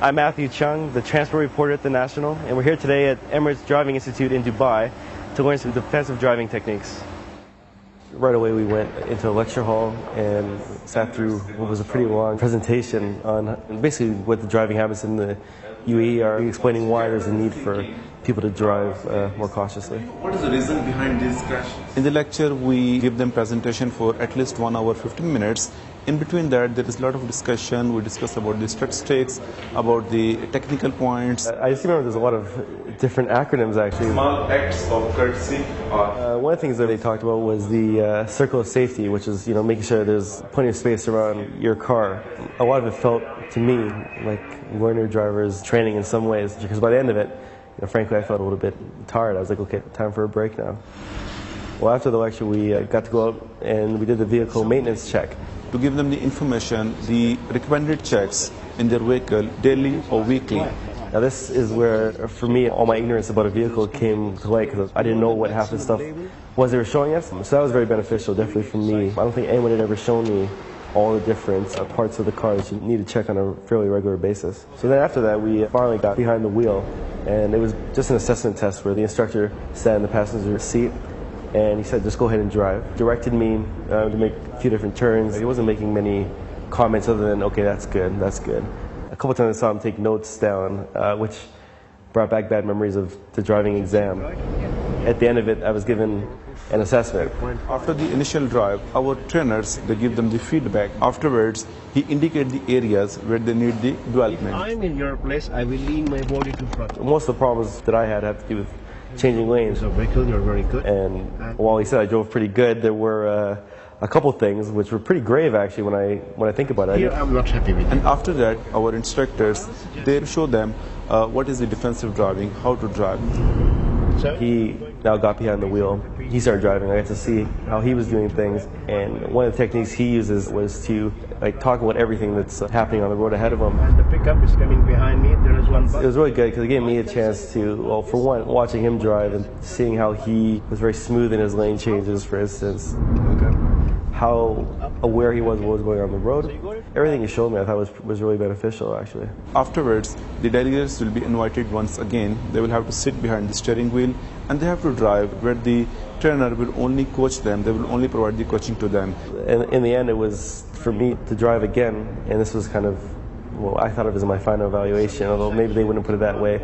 I'm Matthew Chung, the transport reporter at The National, and we're here today at Emirates Driving Institute in Dubai to learn some defensive driving techniques. Right away we went into a lecture hall and sat through what was a pretty long presentation on basically what the driving habits in the UAE are, explaining why there's a need for people to drive more cautiously. What is the reason behind these crashes? In the lecture, we give them presentation for at least 1 hour, 15 minutes. In between that, there is a lot of discussion. We discuss about the statistics, about the technical points. I just remember there's a lot of different acronyms actually. Small acts of courtesy are... One of the things that they talked about was the circle of safety, which is making sure there's plenty of space around your car. A lot of it felt to me like learner drivers training in some ways, because by the end of it, frankly, I felt a little bit tired. I was like, okay, time for a break now. Well, after the lecture, we got to go out and we did the vehicle maintenance check. To give them the information, the recommended checks in their vehicle daily or weekly. Now this is where, for me, all my ignorance about a vehicle came to light, because I didn't know what half the stuff was they were showing us. So that was very beneficial, definitely for me. I don't think anyone had ever shown me all the different parts of the car that you need to check on a fairly regular basis. So then after that, we finally got behind the wheel, and it was just an assessment test where the instructor sat in the passenger seat, and he said, just go ahead and drive. Directed me to make a few different turns. He wasn't making many comments other than, okay, that's good, that's good. A couple times I saw him take notes down, which brought back bad memories of the driving exam. At the end of it, I was given an assessment. After the initial drive, our trainers, they give them the feedback. Afterwards, he indicates the areas where they need the development. If I'm in your place, I will lean my body to front. Most of the problems that I had to do with changing lanes. So vehicle, you're very good. And while he said I drove pretty good, there were a couple things which were pretty grave actually when I think about it. Here I'm not happy with it. And after that, our instructors, they show them what is the defensive driving, how to drive. So he now got behind the wheel. He started driving. I got to see how he was doing things, and one of the techniques he uses was to talk about everything that's happening on the road ahead of him. And the pickup is coming behind me. There is one bus. It was really good because it gave me a chance to, well, for one, watching him drive and seeing how he was very smooth in his lane changes, for instance. Okay. How aware he was of what was going on the road. Everything he showed me I thought was really beneficial actually. Afterwards, the delegates will be invited once again. They will have to sit behind the steering wheel and they have to drive where the trainer will only coach them. They will only provide the coaching to them. And in the end, it was for me to drive again, and this was kind of, well, I thought of it as my final evaluation, although maybe they wouldn't put it that way.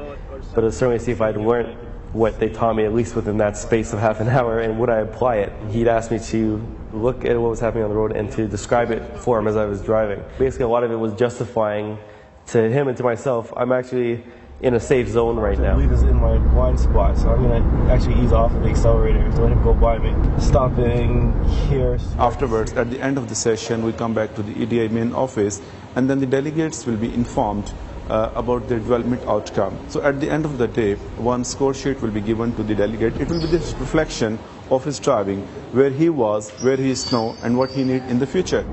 But it was certainly to see if I'd learned what they taught me, at least within that space of half an hour, and would I apply it. He'd asked me to look at what was happening on the road and to describe it for him as I was driving. Basically, a lot of it was justifying to him and to myself, I'm actually in a safe zone right now. I believe is in my blind spot, so I'm going to actually ease off of the accelerator to let him go by me. Stopping here. Afterwards, at the end of the session, we come back to the EDI main office, and then the delegates will be informed about their development outcome. So at the end of the day, one score sheet will be given to the delegate. It will be this reflection of his driving, where he was, where he is now, and what he needs in the future.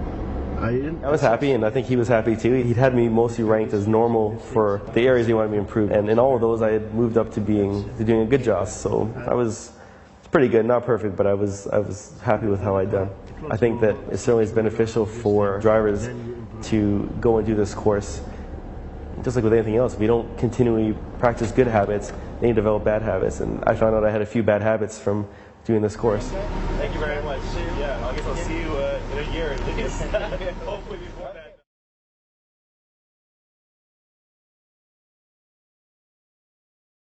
I was happy, and I think he was happy too. He'd had me mostly ranked as normal for the areas he wanted me to improve, and in all of those I had moved up to doing a good job. So I was pretty good, not perfect, but I was happy with how I'd done. I think that it certainly is beneficial for drivers to go and do this course. Just like with anything else, if you don't continually practice good habits, then you develop bad habits. And I found out I had a few bad habits from doing this course. Thank you very much. Yeah, I guess I'll see you in a year. Hopefully before that.